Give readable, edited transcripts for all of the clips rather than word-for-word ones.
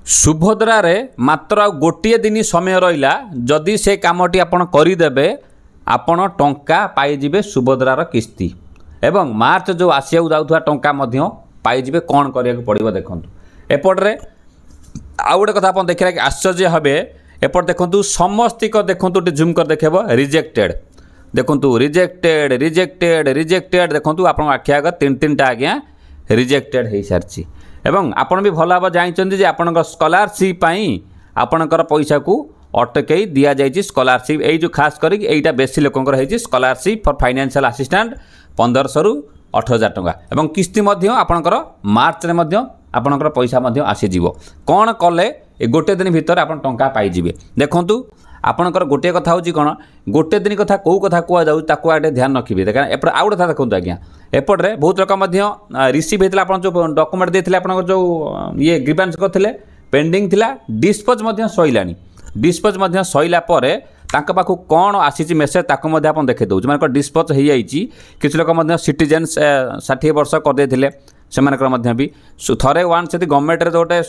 सुभद्रा रे मात्र गोटे दिन समय रहा जदि से कामटी आपण करदेवे आपण टंका पाइबे सुभद्रार किस्ती एवं मार्च जो आसिया जाऊा टंका पाइबे कौन करा पड़ो देखूँ एपटे आउ गोटे कथा देखा कि आश्चर्य हे एपट देखूँ समस्तिक देखूँ जूम कर देखेब रिजेक्टेड देखूँ रिजेक्टेड रिजेक्टेड रिजेक्टेड देखूँ आप आखि आग तीन टा आज्ञा रिजेक्टेड हो सारी एवं आपण भी भल भाव जानते आपण स्कॉलरशिप आपणकर पैसा को अटकई दि जाए स्कॉलरशिप यही जो खास कर यहीटा बेसी लोकंर है स्कॉलरशिप फॉर फाइनेंशियल असिस्टेंट 1500 रु 8000 टंका एवं किस्ती आपणकर मार्च रे आपणकर पैसा आसीज कौन कले गोटे दिन भितर आप टंका पाइबे देखूँ आपणकर गोटे कथा हूँ कौन गोटे दिन कथा कौ कथा कहु आगे ध्यान रखिए देखा एपटे आउ गोटे देखो आज्ञा एपटे बहुत लोक रिसीव होता आप जो डॉक्यूमेंट देते आप जो ये ग्रीवेंस करते पेंडिंग थिला डिस्पोज सैला डिस्पोज सैला पाखु कौन आसी मेसेज ताको आप देखे दूँ जो डिस्पोज हो जाइए किसी लोक सिटीजेन्स 60 वर्ष करदे से भी थरे वन से गवर्नमेंट गोटे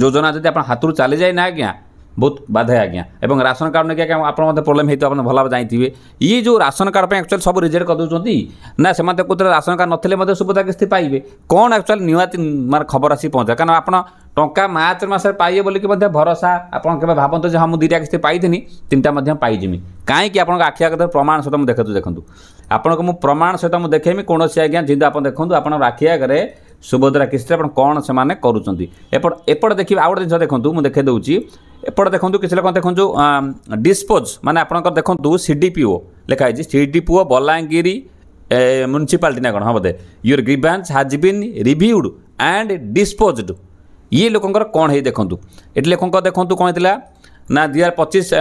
योजना जब आप हाथ चली जाए ना आज्ञा बहुत बाधा आज्ञा एवं राशन कार्ड नहीं आप प्रोब्लेम होता आप भल जानते ये जो राशन कार्ड पर एक्चुअली सब रिजेक्ट कर दूसरी ना से कहते राशन कार्ड नथिले सुभद्रा किस्ती पाइबे कौन एक्चुअली निहाती मार खबर आसी पहुँचा कारण आप टंका मार्च मस पाइबे बोलिक भरोसा आप भावतु हाँ मुझे 2टा किस्ती पाई 3टा पाइजिमी कहीं आप आखि आगे प्रमाण सहित मुझे देखु देखूँ आपको मुझे प्रमाण सहित मुझे देखेमी कौन आज्ञा जिंदु आप देखूँ आप आखि आगे सुभद्रा किस्ती कौन से करुँच देखिए आउ गोटे जिन देखूँ मुझे देखे दूसरी एपटे देखूँ किसी लोग देखूँ डिस्पोज माने आपंकर देखूँ सीडीपीओ लिखाई सीडीपीओ बलांगीर म्युनिसिपालिटी ना कौन हाँ बोधे your grievance has been reviewed and disposed ये लोकंर कौन है देखूँ ये लोक देखूँ कौन होता ना 2025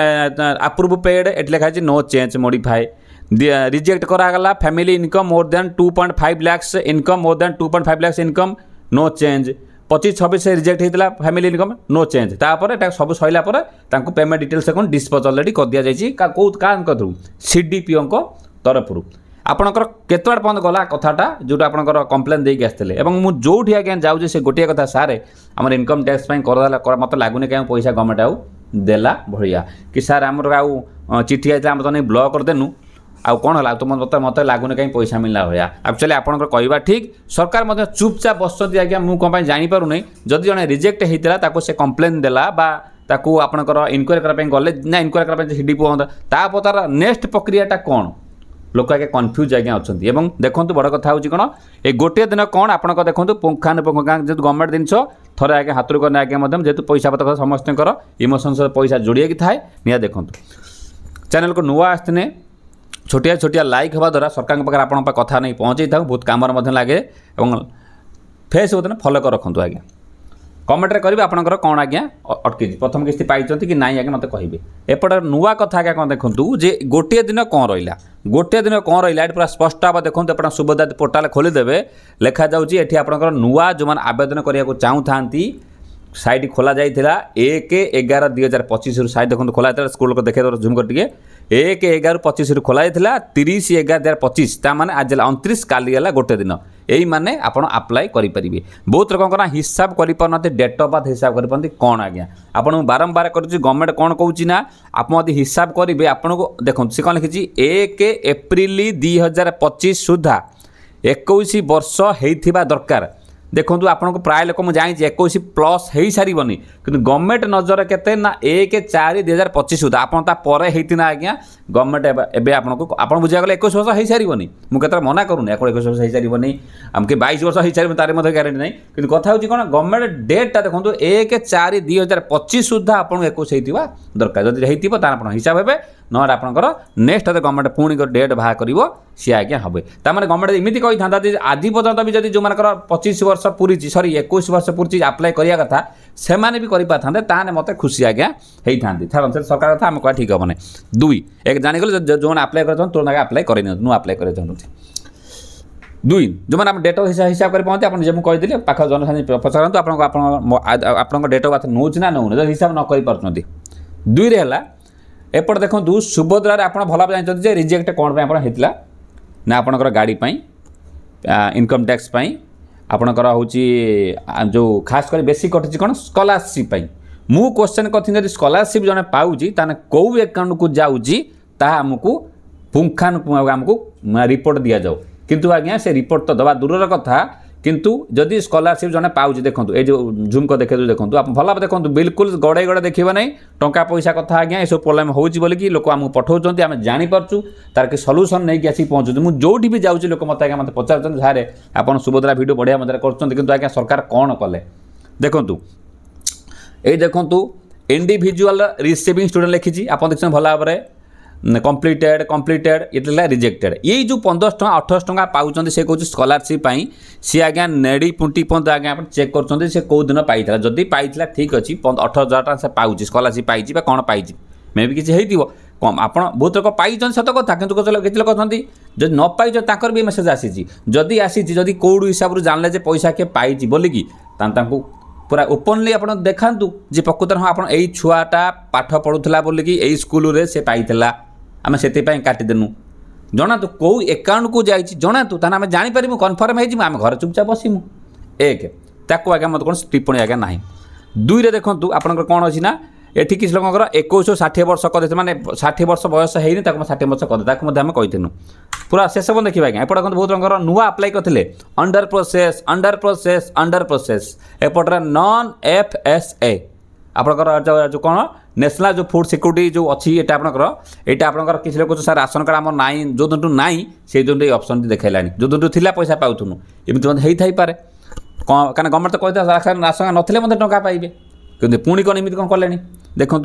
अप्रूव पेड ये लिखाई नो चेंज मॉडिफाई रिजेक्ट करागला family income more than 2.5 lakh income more than 2.5 lakh income no change 25-26 reject होता फैमिली इनकम नो चेंज तापर सब सैला पेमेंट डिटेल्स कौन डिस्पोज अलरेडी कर दि जाए थ्रू सीडीपीओ तरफ आपणकर केत पर्यंत गला कथाटा जोटा आपंकर कम्प्लेन देके आसते मुझे जो आज्ञा जाऊँ से गोटे कथा सारे आम इनकम टैक्स कर मत लगुनि कहीं पैसा गवर्नमेंट आउ देला भाया कि सार आमर आउ चिठी आई आम तो नहीं ब्लॉक करदेनु आउ कौन है तो मत लगुनि कहीं पैसा मिलला भाया एक्चुअली आपंकर कहवा ठीक सरकार चुपचाप बसती आज्ञा मुझे कौन जापर नहीं जदि जड़े रिजेक्ट होता से कम्प्लेन देला ताकू आपणकर इनक्वारी करने गले ना इनक्वारी करने सीडीपीओ तापर तार नेक्स्ट प्रक्रियाटा कौन लोक आगे कन्फ्यूज आज्ञा अच्छा देखो बड़ कथा हूँ कौन ये गोटे दिन कौन आप देखो पुंखानुपुंख जेहतु गवर्नमेंट जिनस थोड़े आगे हाथ करने आज्ञा जेहतु पैसा पत्र समस्त इमोशन पैसा जोड़े थाए निया देखो चैनल को नुआ आसने छोटिया छोटिया लाइक हवा द्वारा सरकार पाखे आप कथा नहीं पहुँचे था बहुत कम लगे और फेसबुक फॉलो कर रखुद आज्ञा कमेंट करेंगे आपंकर कौन आज्ञा अटकी प्रथम किस्ती पाई कि नाई आज्ञा मत कहे एपटे नुआ कथा आज्ञा कौन देखूँ जे गोटे दिन कौन रहा गोटे दिन कौन रहा पूरा स्पष्ट भाव देखो आप सुभद्रा पोर्टाल खोलीदेवे लिखा जाऊँगी आपंकर नुआ जो मैंने आवेदन करने चाहूँ था साइट खोल जाता 1/11/2025 रु साइट देखो खोल स्कूल को देखे जूम कर 1/11/25 खोल जाता 30/11/2025 ताने आज 29 काली गला गोटे दिन यही माने आपण अप्लाई करेंगे बहुत लोक हिसाब कर डेट ऑफ बर्थ हिसाब कर कौन आज्ञा आपको बारंबार कर गवर्नमेंट कौन कहूँ ना आप हिसाब करेंगे आपन को देखो सी कौन लिखी 1 एप्रिल 2025 सुधा 21 वर्ष होता दरकार देखो आपको प्राय लोक मुझे 21 प्लस हो सारनी कि गवर्नमेंट नजर के ना 1/4/2025 सुधा आपरे होता आज्ञा गवर्नमेंट एवं आपको बुझा गले 21 वर्ष हो सारनी मुझे मना करूनी आपको 21 वर्ष हो सारनी आमके 22 वर्ष हो सारे तार ग्यारंटी नहीं कि कथा हूँ कौन गवर्नमेंट डेटा देखो 1/4/2025 सुधा आपको 21 होता दरकार जब होता आप हिसाब हे ना आपंकर नेक्स्ट गवर्नमेंट पुणी डेट बाहर कर सी आज्ञा हे तार गवर्नमेंट इमिति कही था आज पर्यटन भी जब जो मान 25 वर्ष पूरी सरी 21 वर्ष पूरी अप्लाई करिया कथा से माने भी करि पाथांदे ताने मते खुशी आज्ञा हेई थांदी थार अनुसार सरकार कथा हम कह ठीक हम नहीं 2 एक जानि गले जो मैंने अप्लाई कर तो ना अप्लाई करे नु अप्लाई करे चाहूँ 2 जो मैंने डेट हिसाब कर पहुँचे आप मुझे कहते पाख जनसाधारण पचारतु आपको डेट ऑफ बर्थ नौ ना नौ हिसाब न कर 2 रे एपटे देखो सुभद्रा आप भल जानते रिजेक्ट कौन होता ना आपंकर गाड़ी इनकम टैक्स ଆପଣଙ୍କର ହେଉଛି ଯେଉଁ ଖାସ୍ କରି ବେଶୀ କଟିଛି କ'ଣ ସ୍କଲାରସିପ୍ ପାଇଁ। ମୁଁ କ୍ୱେଶ୍ଚନ୍ କରିଥିଲି ଯଦି ସ୍କଲାରସିପ୍ ଜଣେ ପାଉଛି ତାହେଲେ କେଉଁ ଆକାଉଣ୍ଟକୁ ଯାଉଛି ତାହା ଆମକୁ ପୁଙ୍ଖାନୁପୁଙ୍ଖ ଆମକୁ ରିପୋର୍ଟ ଦିଆଯାଉ। କିନ୍ତୁ ଆଜ୍ଞା ସେ ରିପୋର୍ଟ ତ ଦେବା ଦୂରର କଥା, କିନ୍ତୁ ଯଦି ସ୍କଲାରସିପ୍ ଜଣେ ପାଉଛି ଦେଖନ୍ତୁ ଏଇ ଯେଉଁ ଝୁମକ ଦେଖେଇ ଦେଖନ୍ତୁ ଆପଣ ଭଲ ଭାବେ ଦେଖନ୍ତୁ ବିଲକୁଲ ଗଡ଼େଇ ଗଡ଼େ ଦେଖିବେ ନାହିଁ ଟଙ୍କା ପଇସା କଥା ଆଜ୍ଞା ଏସବୁ ପ୍ରୋବ୍ଲେମ୍ ହେଉଛି ବୋଲିକି ଲୋକ ଆମକୁ ପଠାଉଛନ୍ତି ଆମେ ଜାଣିପାରୁଛୁ ତାର କି ସଲ୍ୟୁସନ୍ ନେଇକି ଆସିକି ପହଞ୍ଚୁଛୁ। ମୁଁ ଯେଉଁଠି ବି ଯାଉଛି ଲୋକ ମୋତେ ଆଜ୍ଞା ମୋତେ ପଚାରୁଛନ୍ତି ସାର୍ ଆପଣ ସୁଭଦ୍ରା ଭିଡ଼ିଓ ବଢ଼ିଆ ମଜାରେ କରୁଛନ୍ତି କିନ୍ତୁ ଆଜ୍ଞା ସରକାର କ'ଣ କଲେ ଦେଖନ୍ତୁ ଏଇ ଦେଖନ୍ତୁ ଇଣ୍ଡିଭିଜୁଆଲ ରିସିଭିଂ ଷ୍ଟୁଡେଣ୍ଟ ଲେଖିଛି ଆପଣ ଦେଖୁଛନ୍ତି ଭଲ ଭାବରେ କମ୍ପ୍ଲିଟେड ये रिजेक्टेड ये जो 15 टଙ୍କା 28 टଙ୍କା पाउछन से कहूँ स्कॉलरशिप सी आज्ञा नेड़ी पुंटी पर्यंत आज्ञा आप चेक कर कौ दिन पाई जदि पाई ठीक अच्छी 18,000 टଙ୍କା से पाँच स्कॉलरशिप पाई कौन पाई मे भी किसी कम आप बहुत लोग पाई सत कथा कि केत लोग अच्छा जब न पाई तर भी मेसेज आसी जदि आसी जदि कौड़ हिसाब से जानले पैसा किए पाई बोलिकी पूरा ओपनली आप देखा जे प्रकृत हाँ आप छुआटा पाठ पढ़ुला बोलिकी यही स्कूल से पाई आम से काटिदेनु जना तो कौ एकाउंट को जाइए जना तो आम जापर कनफर्म होम घर चुपचाप बसमु एक ताको आज्ञा मत कौन टिप्पणी आज्ञा ना दुई देखूँ आपंकर कौन अच्छी ना एठी किसी लोकर 21-60 वर्ष कर माने 60 वर्ष बयस है 60 वर्ष कर कहीनु पूरा से सब देखिए आज्ञा एपटे बहुत रंगर नुआ अप्लाई करते अंडर प्रोसेस एपटे नॉन FSA आपंकर जो कौन नेशनल जो फूड सिक्योरिटी जो अच्छी यहाँ आपंकर किसी लोग सार राशन कार्ड आम नाई जो दिन ना से दिन ऑप्शन देखला जो दिन थी पैसा पाऊनु एमती होता है कहीं गवर्नमेंट तो कहता राशन नथिले मत टंका पाइबे कि पुणी कौन एमती कौन कले देखूँ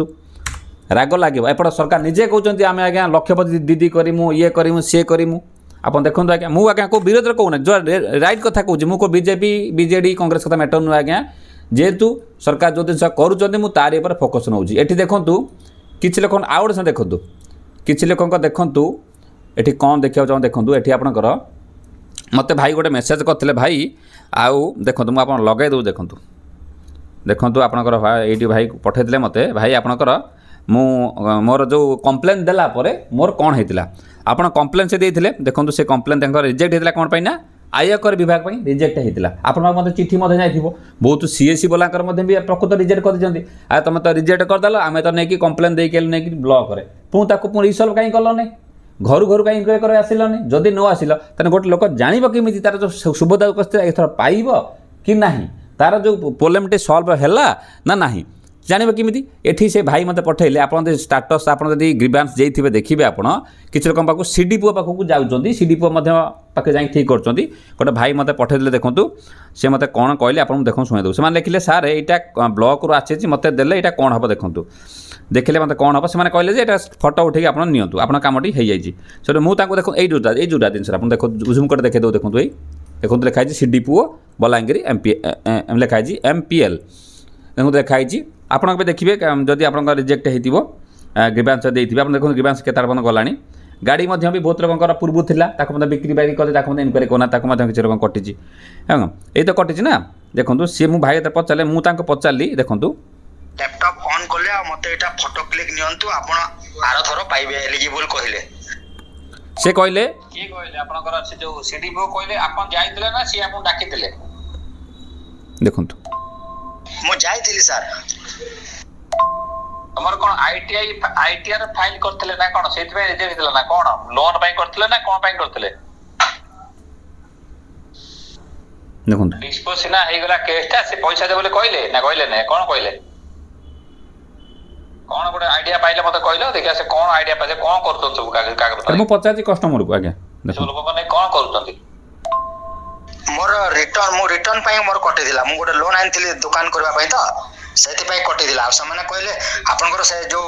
राग लगे एपट सरकार निजे कहते आम आज्ञा लक्षपति दीदी करमु ये करमु सी करमु आप देखो आज्ञा मुझे आज्ञा को विरोध कहूना जो रईट कथा कहूँ मुझे बीजेपी बीजेडी कांग्रेस कथा मैटर नुह आज्ञा जेहेतु सरकार जो जिन करुँच तारी पर फोकस नौ ये देखूँ किसी लोक आउ गोटे देखूँ किसी लोक देखूँ ये कौन देखा चाहूँ देखूँ ये आपंकर मत भाई गोटे मेसेज करते भाई आउ देखो मुझे आप लगे दूँ देखूँ देखूँ आपंकर ये भाई पठेदे मत भाई आपंकर मोर जो कम्प्लेन देला मोर कौन होता आप कम्प्लेन से देते देखो से कम्प्लेन रिजेक्ट होता कौन पाई ना आयकर विभाग पर रिजेक्ट होता आप चिठी जाइए बहुत CSC वालांकर भी प्रकृत रिजेक्ट कर तुम तो रिजेक्ट करदेल आम तो नहीं कम्प्लेन नहीं ब्लॉक रे पुणी रिसल्व कहीं कलनि घर घर कहीं इनक्वारी कर आसिलनि जदि न आसिल तेना गोटे लोक जान केमी तार जो सुभद्रा उपस्थित एथर पाइब कि नहीं तार जो प्रोब्लेमटी सल्व है ना नहीं जानवे किमिति एठी से भाई मत पठेले आप स्टाटस आप ग्रीवांस जाइए देखिए आप किसी लोक पाक CDPO पाखक जाऊँच CDPO पाखे जा ठीक कर गोटे भाई मत पठेदे देखूँ से मत कौन कहले आप देखो शुणेदे से लिखिले सार यहाँ ब्लॉक रू आसी मत देले यहाँ कौन हम देखूँ देखिले मत कौन हम से कहले फोटो उठे आप नियंतु आप कमटी हो जाइए से मुझे देखो ये जोटा जिन आप देखो जूम कर देखे दो देखो ये देखो लिखाई CDPO बलांगीर लिखाई MPL देखो लिखाई आपन भी देखिए जदि आप रिजेक्ट हो ग्रीवांस देते आप देखो ग्रीवांस केत गला गाड़ी भी बहुत लोगों पूर्व था बिक्री बारी कले इनक्वारी करना किसी लोग कटिची ये तो कटिची ना देखो सी मु भाई पचारे मुझे पचारि देखो लैपटॉप ऑन कले आ मते एटा फोटो क्लिक नियंतु आपण आरो थरो पाइबे एलिजिबल कहिले से कहले की कहले आपनकर से जो CDPO कहले आपण जाइतले ना सी आपण डाकितले देखो मु जाइतली सर हमर कोन ITR फाइल करथले ना कोन सेति पे रिजेक्ट दिला ना कोन लोन पाई करथले ना कोन पाई करथले देखो डिस्पोज ना हे गला केसटा से पैसा दे बोले कहले ना कोन कहले कौन गोटे आइडिया पाइले मते कहलो देखिया से कौन आइडिया पाइले कौन करतन सब कागज मु पचाची कस्टमर को आज्ञा देखो लोग ने कौन करतंती मोर रिटर्न पाई मोर कटि दिला मु गोटे लोन आनथिली दुकान करबा पाई तो सेति पाई कटि दिला आ समान कहले आपनकर से जो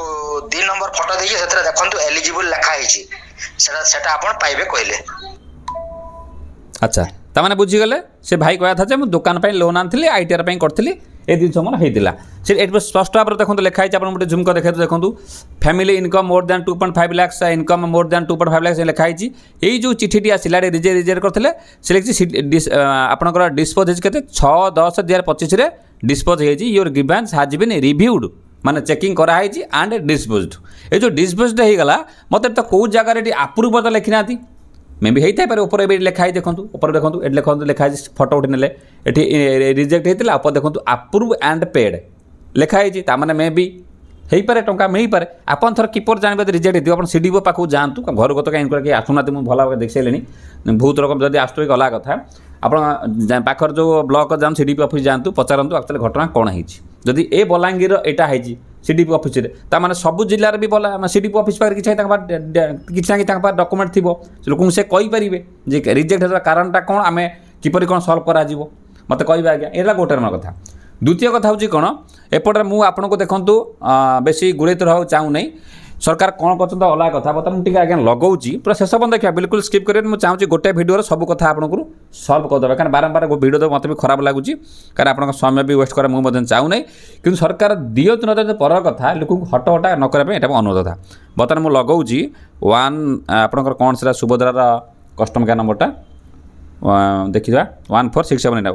3 नंबर फोटो देई सेतरा देखंतु एलिजिबल लिखा हिची सेटा आपन पाइबे कहले अच्छा ता माने बुझी गले से भाई कहया था जे मु दुकान पाई लोन आनथिली ITR पाई करथिली ए दिन मोर होता से एट स्पष्ट भाव देखो लिखाई आप जूम कर देखते देखो family income more than 2.5 lakh income more than 2.5 lakh लिखाई यही जो चिठी आसला रिजेक्ट करते से लिखी आपंकर डिस्पोज के 6/10/2025 डिस्पोज हो your grievance has been reviewed माने चेकिंग कराई एंड डिस्पोज्ड ये जो डिस्पोज्ड हो गला मत तो कौ जगार अप्रूव तो लिखी ना मे भी होता है ऊपर लिखाई देखो ऊपर देखो ये देखो लिखाई फोटो उठे नेले ये रिजेक्ट होता ऊपर देखो अप्रूव एंड पेड लिखाई ताने मे भी हो पारे टंका मिल पारे आपन थर किपर जानवे रिजेक्ट हो सीडीओ पाखु जातु घर को तो कहीं कहीं आसुना मुझे भल भाव देख सारे बहुत रकम जब आसुए गला कथा आप पाखर जो ब्लॉक जान सीडीपी ऑफिस जातु पचारतु एक्चुअली घटना कौन होती जदि ए बलांगीर यहाँ है सीडीपी ऑफिस ताने सबू जिले भी बोला सीडीपी ऑफिस पाखे किसी ना डॉक्यूमेंट थी लोक से कहींपर जे रिजेक्ट होता कारणटा कौन आम किपर कौन सल्व कर मत कह आज्ञा यहाँ गोटे नंबर कथा द्वितीय कथा हूँ कौन एपटे मुझे आपको देखूँ बेसी गुड़े रहा चाहूँ नहीं सरकार कौन कर अलग कथा बता मुझे आज्ञा लगाऊँ पूरा शेष बंद देखा बिल्कुल स्किप करें मुझे चाहूँगी गोटे भिडियो सब कथा आपको सल्व करदे कारण बारंबार भिडियो तो मतलब भी खराब लगुच कारण आप समय भी वेस्ट करा मुझे चाहूँ नहीं कि सरकार दियतु न पर कथा लोक हट हटा न करें अनुरोध था बर्तमान मुझे लगाऊँ वन आपंकर कौन से सुभद्रार कस्टमर केयर नंबरटा देखा 14678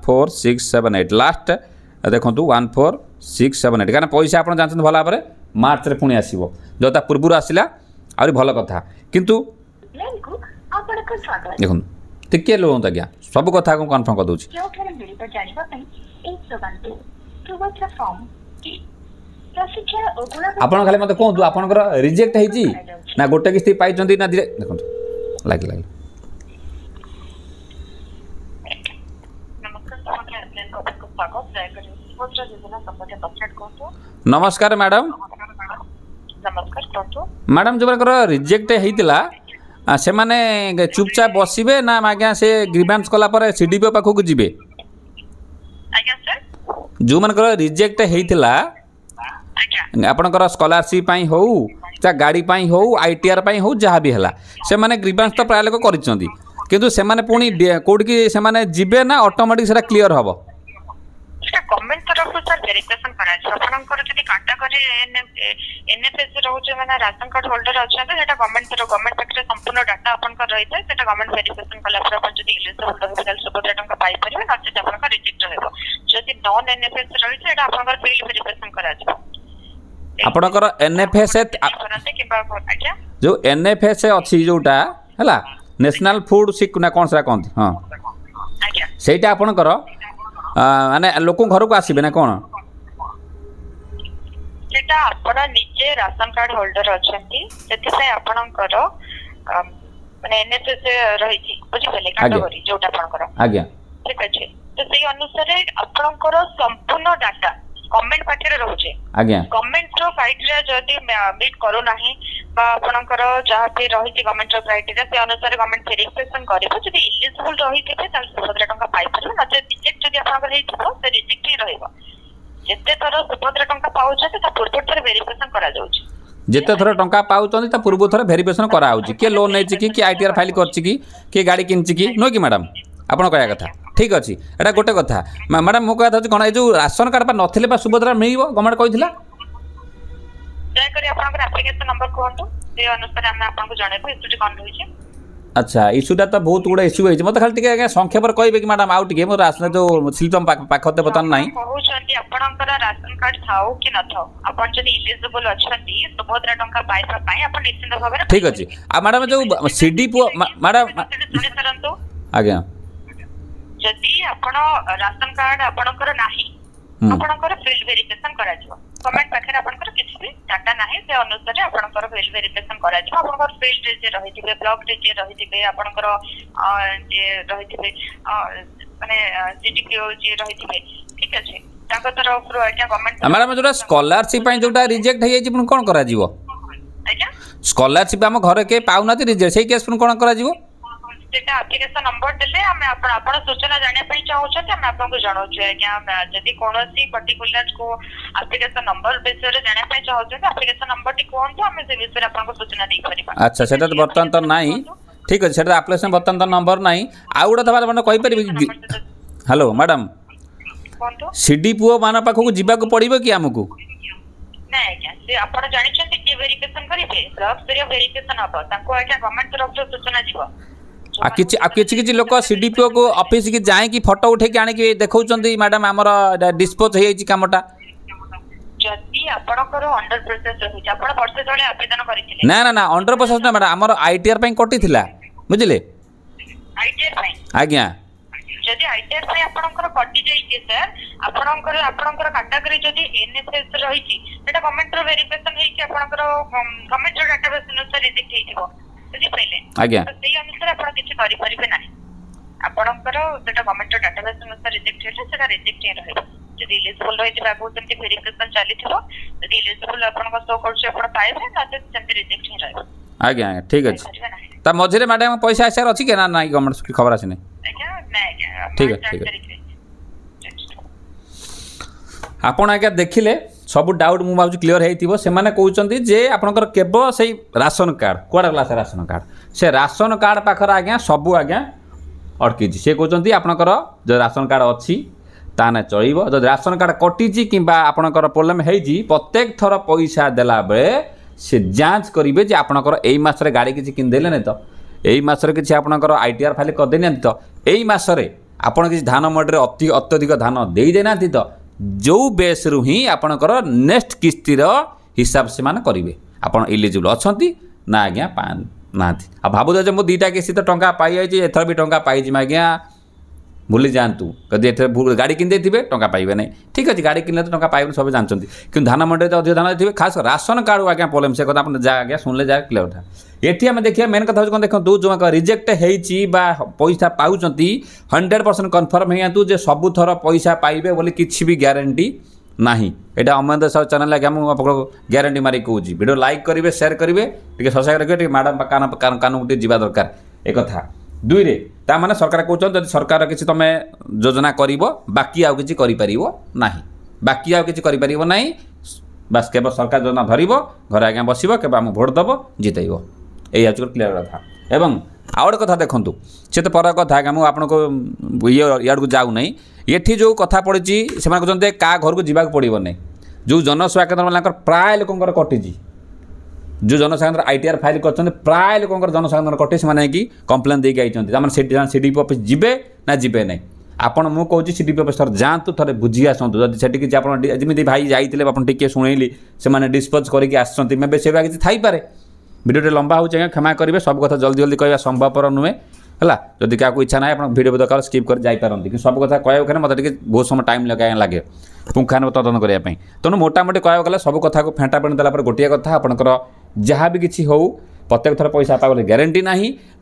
14678 लास्ट देखो 14678 कारण पैसा आप जानते भल भाव मार्च रे पुणी आसो जो पूर्व आसला आहरी भल कथा किंतु देखो टिके लो आज्ञा सब कथा को कन्फर्म कर दूँ आपन खाली मत कहतु आपंकर रिजेक्ट होती ना गोटे किस्ती पाई ना धीरे देखो लगे लगे नमस्कार मैडम मैडम जो रिजेक्ट होता से माने चुपचाप बसबे ना आज्ञा से ग्रीवेंस कला पर सीडीपी पाखक जी जो मन रिजेक्ट होता आपनकर स्कॉलरशिप हो गाड़ी हो आईटीआर हो जहाँ भी है से माने ग्रीवेंस तो प्राय लोक कर किंतु से माने पुणी कोठी से माने जिबे ना ऑटोमेटिक सेटा क्लियर हबो गवर्नमेंट तरफ सर वेरिफिकेशन करा छै आपनकर जदि कैटेगरी एनएफएस रहउछ माने राशन कार्ड होल्डर अछि त सेटा गवर्नमेंट पक्षे संपूर्ण डाटा आपनकर रहिते सेटा गवर्नमेंट वेरिफिकेशन कला पर अपन जदि एलिजिबल रहबे सुभद्रा टंका पाई परिबे न जे आपनकर रिजेक्ट हेबो जदि नॉन एनएफएस रहि छै एटा आपनकर फील्ड वेरिफिकेशन करा छै आपनकर एनएफएस जो एनएफएस अछि जोटा हला नेशनल फूड सिक ना कौन सा कहते हाँ सहीटा आपणकर माने लोक घर को आसबे ना कौन सेटा आपण निजे राशन कार्ड होल्डर अछंती सेति से आपणकर माने एनएफएस रही छी बुझि पले कैटेगरी जोटा आपणकर आज्ञा ठीक अछि तो सेही अनुसार आपणकर संपूर्ण डाटा गवर्नमेंट पाखे रहउछे आज्ञा गवर्नमेंट रो क्राइटेरिया जदि मीट करू नाही बा आपनकर जहाँ भी रही गवर्नमेंट रो क्राइटेरिया से अनुसार गवर्नमेंट वेरिफिकेशन करिबो जदि एलिजिबल रही थिबे ताल सुभद्रा टंका पाई परबे न जे रिजेक्ट जदि आपनकर हेतिबो से रिजेक्ट ही रहइबो जेते थर सुभद्रा टंका पाउछे ता पूर्व थर वेरिफिकेशन करा जाउछ जेते थर टंका पाउछन ता पूर्व थर वेरिफिकेशन करा आउछ के लोन नै छि कि आईटीआर फाइल करछि कि गाड़ी किनछि कि नो कि मैडम आपन कहया कथा ठीक अच्छे एटा गोटे कथा मैडम मो कहता हूँ कौन ये जो राशन कार्ड नथिले सुभद्रा मिल गवर्नमेंट कही अच्छा इश्यूटा तो बहुत गुड़ा इश्यू होती मतलब खाली आगे संक्षेप कहे कि मैडम आउ टे मोर जो शिल्प पाखते बर्तमान ना राशन कार्ड थाओ कि न थाओ आपण जदि एलिजिबल अछंती सुभद्रा टंका पाइबा पई आपण निश्चित भाबरे ठीक अछि आ मैडम जो सीडी मैडम आज्ञा जदि आपण राशन कार्ड आपणकर नाही आपणकर फील्ड वेरिफिकेशन करा जिवो गवर्नमेंट पाखरे आपणकर किछि भी डाटा नाही से अनुसार आपणकर फील्ड वेरिफिकेशन करा जिवो आपणकर फील्ड जे रहिथिबे ब्लॉक जे रहिथिबे आपणकर जे रहिथिबे माने सीडीपीओ जे रहिथिबे ठीक अछि ताको तरफ रो आज्ञा गवर्नमेंट मैडम जोटा स्कॉलरशिप पई जोटा रिजेक्ट हे जाई पुन कोन करा जिवो आज्ञा स्कॉलरशिप हम घर के पाउनाती रिजेक्ट सेही केस पुन कोन करा जिवो सेटा एप्लिकेशन नंबर देले हमें आपण सूचना जाने पई चाहू छ हम आपको जणाउ छ कि जदि कोनोसी पर्टिकुलर को एप्लिकेशन नंबर विषय रे जाने पई चाहू छ एप्लिकेशन नंबर टी कोन तो हम से विषय आपको सूचना दे परिबा अच्छा सेटा तो बर्तन तो नाही ठीक अछि सेटा एप्लिकेशन बर्तन तो नंबर नाही आ गुडा तबार मन कहि परिबे हेलो मैडम कोन तो सीडी पुओ मान पाखो जिबा को पड़िबो कि हमकु नहीं क्या से आपण जानि छ कि वेरिफिकेशन करिबे ब्लॉक स्तरीय वेरिफिकेशन हबो ताको आके गवर्नमेंट तरफ से सूचना दिबो किसी लोक सीडीपीओ को ऑफिस की जाए कि फोटो उठे के आने की देखौचंदी मैडम हमर डिस्पोज हे छि कामटा जदी आपनकर अंडर प्रोसेस रहि छि आपण वर्ष तळे आवेदन करिथिले ना ना ना अंडर प्रोसेस ना मैडम हमर आईटीआर पई कटि थिला बुझिले आईटीआर आज्ञा जदि आईटीआर पे आपनकर कटि जाई के सर आपनकर कैटेगरी जदि एनएसएस रही सेटा गवर्नमेंट रो वेरिफिकेशन हे कि आपनकर गवर्नमेंट रो डाटाबेस अनुसार रिजेक्ट हेइथिबो बुझि पहिले आज्ञा तो सेही अनुसार आपण किछि करि परिबे नाही आपनकर सेटा गवर्नमेंट रो डाटाबेस अनुसार रिजेक्ट हेले सेटा रिजेक्ट हे रहबो जदि एलिजिबल रही जे बाबू सेमति वेरिफिकेशन चलिथिबो जदि एलिजिबल आपनकर शो करछ आपण पाइबे ना सेमति रिजेक्ट हे रहबो आज्ञा ठीक अछि ता मझिरे मैडम पैसा आसार अछि के ना नाही गवर्नमेंट खबर आसी ठीक है ठीक है आपण आज्ञा देखिले सब डाउट मु भाव क्लियर हेइतिबो से माने कहउचंती जे आपनकर केवल सेही राशन कार्ड कोडा क्लास राशन कार्ड से राशन कार्ड पाखर आज्ञा सब आज्ञा अटकी से कहउचंती आपनकर जो राशन कार्ड अछि ताने चलिबो जो राशन कार्ड कटिची किबा आपनकर प्रॉब्लम हेइजी प्रत्येक थर पैसा देला बेले से जांच करिवे जे आपनकर एई मासरे गाड़ी किछि किन देले नै तो एई मासरे किछि आपनकर आईटीआर फाइल कर देनी तो एई मासरे आपण किछि धान मडरे अत्यधिक धान देई देना तो जो बेस रु ही आपनकर नेक्स्ट किस्तिर हिसाब से मान करिवे आपण एलिजिबल अछंती ना आज्ञा पान नाथि आ भाबु जे मो दीटा किसी तो टंका पाई आइछि एथर भी टंका पाई जिमा आज्ञा भूली जातु कदी एथर गाड़ी किन देथिबे टंका पाइबे नै ठीक अछि गाड़ी किनले तो टंका पाइबे सब जानचंती कि धान मंडे तो अधिक धान देथिबे खास राशन कार्ड आज्ञा प्रॉब्लम से कथा अपन जा आज्ञा सुनले जा क्लियर था एठी हम देखिया मेन कथा कोन देखो दो जो रिजेक्ट हेइची बा पैसा पाउचंती 100% कन्फर्म हेयंतु जे सब थर पैसा पाइबे बोली किछि भी गारंटी नाही एटा अमरेंद्र साहब चैनल लागे हम आपको गारंटी मारी कहूची वीडियो लाइक करिवे शेयर करिवे टिके सब्सक्राइब रखिवे टिके मैडम कान गुटे जीवा दरकार ए कथा दुई रे ता माने सरकार कहउछन जदि सरकार किछि तमे योजना करिवो बाकी आउ किछि करि परिवो नाही बाकी आउ किछि करि परिवो नाही बस केवल सरकार योजना धरिवो घर आज्ञा बसिवो केवल हम भोट दबो जितैबो एई आचुर क्लियर कथा एवं आउट कथा देखंतु से तो पर कथा आज्ञा मु आपनको याड को जाउ नै एठी जो कथा पड़िछि से माने कहउछन का घर को जीवा पड़िवो नै जो जनसेवा केंद्र मानकर प्राय लोकंकर कटिछि जो जनसेवा केंद्र आईटीआर फाइल करछन प्राय लोकंकर जनसेवा केंद्र कटि से माने कि कंप्लेन देके आइछन तामान सीडीपी ऑफिस जिबे ना जिबे नै आपण मु कहूँ सीडीपी ऑफिस सर जातु थे बुझी आसतु जब से किसी आप जमी भाई जाइए आप टे शुणेली से डिस्पोज करके आसते मे से किसी थी भिडियो लंबा हो क्षमा करेंगे सब कथा जल्दी जल्दी कहवा संभवपर नुहे है जदि क्या इच्छा ना आप भिडियो दरकार स्किप कर जापारती कि सब कथा कहवा मतलब बहुत समय टाइम लगे पुंखानु तदन करने तेणु मोटामोटी कहवा गले सब कथा को फेंटा पेण देला गोटे कथा आपंकर जहाँ भी किसी हो प्रत्येक थर पैसा पागल ग्यारंटी ना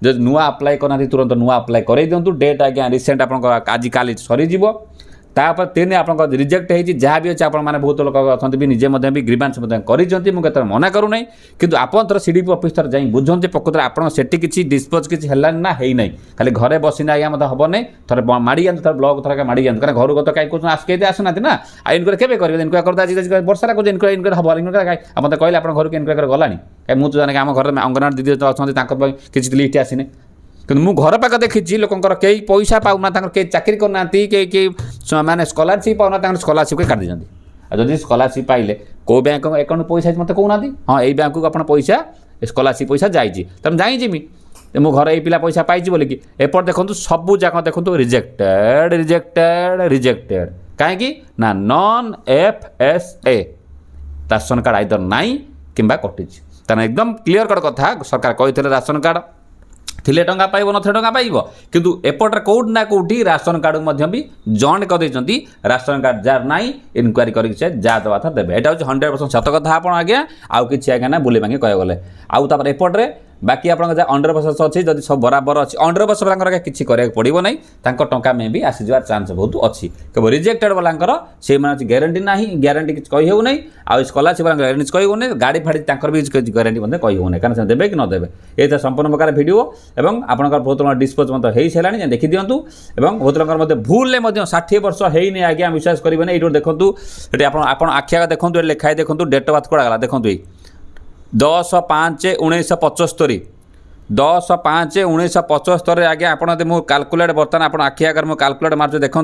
जो नुआ अप्लाई करना तुरंत नुआ अप्लाई कर दिंतु डेट आज्ञा रिसेंट आप आज काली सरीज तापर तेने आप रिजेक्ट होती जहाँ भी अच्छे आपने बहुत लोग अच्छा भी निजे भी ग्रीवांस कर मना करूना कि आप थर सीडीपी ऑफिस थर जाई बुझे प्रकृत आप किसी डिस्पोज किसी है ना है ना खाली घरे बसिना आज्ञा मतलब हम नहीं थर माड़ी जातु थर ब्लॉक थर माड़ी जातु कारण घर को तो कहीं कौन आसके आसुना ना इनक्वारी केवे करेंगे इनक्वारी करते वर्षा को इनक्वारी हम इनक्वारी आप मतलब कहले आप घर को इनक्वारी गलानी कहीं मुझे जाने आम घर अंगनवाड़ी दीदी अच्छा किसी लिस्ट आसने कि मु घर पाक देखी लोकंर कई पैसा पाऊना कई चाकरी करना कई माने स्कॉलरशिप पाऊना स्कॉलरशिप के काटी दिखती जदि स्कॉलरशिप पाइले कौ बैंक अकाउंट पैसा मत कहना हाँ यही बैंक को आप पैसा स्कॉलरशिप पैसा जाइए तेनाली जाइमी मो घर ये पिला पैसा पाई बोली कि एपट देखो सबू जाक देखो रिजेक्टेड रिजेक्टेड रिजेक्टेड कहीं ना non FSA ration card either नाई कि कटि एकदम क्लीयर कट कथा सरकार कहते राशन कार्ड थिले टंका पाइब न टंका पाइब किंतु एपटे कौट ना कौटी राशन कार्ड भी जॉइंट कर राशन कार्ड जार नाई इनक्वारी करके जहाँ दवा था देवे यहाँ हूँ 100% सत कथा आप आज्ञा आउ कि आज्ञा ना बुले भांगी कह गले आउ तापर एपटे बाकी आप 100% अच्छी जब सब बराबर अच्छी 100% किसी कराया पड़ो ना टंका में भी आसीजार चान्स बहुत अच्छी केवल रिजेक्टेड वालांकर से ग्यारंटी ना ग्यारंटी किसी कही होना आउ स्कॉलरशिप वाला ग्यारंटी कही होना गाड़ी फाड़ी भी ग्यारंटी कही होना कारण देवे कि नदेवे ये संपूर्ण प्रकार भिडियो और आपंकर बहुत लोग डिस्पोज हो सारे देखी दिंतु और बहुत लोग भूल 60 वर्ष होनी आज्ञा विश्वास करेंगे ये देखो ये आप आखिया देखो लिखाई देखो डेट ऑफ बर्थ कड़ा देखो 10/5/1975 10/5/1975 आज्ञा आप काल्कुलेट बर्तमान आप आखि आगे मुझे काल्कुलेट मार्च देखूँ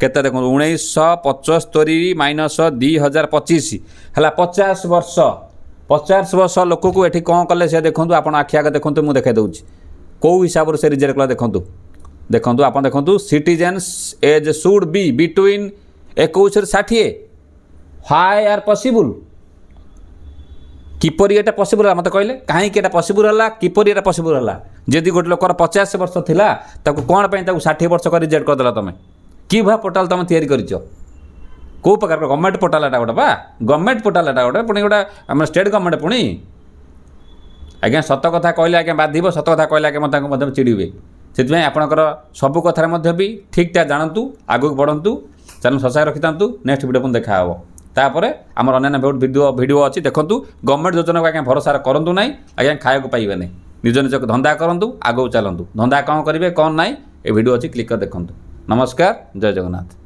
केते देखो 1975 माइनस 2025 है 50 वर्ष लोक को ये कौन कले से देखो आप आखि आगे देखो मुझे देखा दूसरी कौ हिसाब से रिजेक्ट कला देखो देखो आप देखो citizens age should be between 21 से 60 high are possible किपरि Etah possible है मत कहले कहीं एटा पॉसिबल है किपरि एटा पॉसिबल है जदि गोटे लोकर 50 वर्ष थिला ताको कोन पई ताको 60 वर्ष कर रिजेक्ट कर देला तमे कि भा पोर्टाल तुम तैयारी करिचो को प्रकार गवर्नमेंट पोर्टाल एटा गोटे बा गवर्नमेंट पोर्टाल एटा गोटे पुणी गोटे आम स्टेट गवर्नमेंट पुणी आज्ञा सत कथा कहले आज्ञा बाधिब सत कथा कहले आज्ञा मत चिड़े से आपणकर सबू कथार भी ठीक ठाक जानतु आगू बढ़ंतु चैनल सब्सक्राइब रखि था नेक्स्ट वीडियो पुणी देखा हे तापर आमर अन्य बहुत वीडियो अच्छी देखूँ गवर्नमेंट योजना को आज्ञा भरोसा करूँ ना आज्ञा खाया पाइबे निज निज धंदा करूँ आगू चलतु धंदा कौन करेंगे कौन ना ये वीडियो अच्छी क्लिक कर देखूँ नमस्कार जय जगन्नाथ।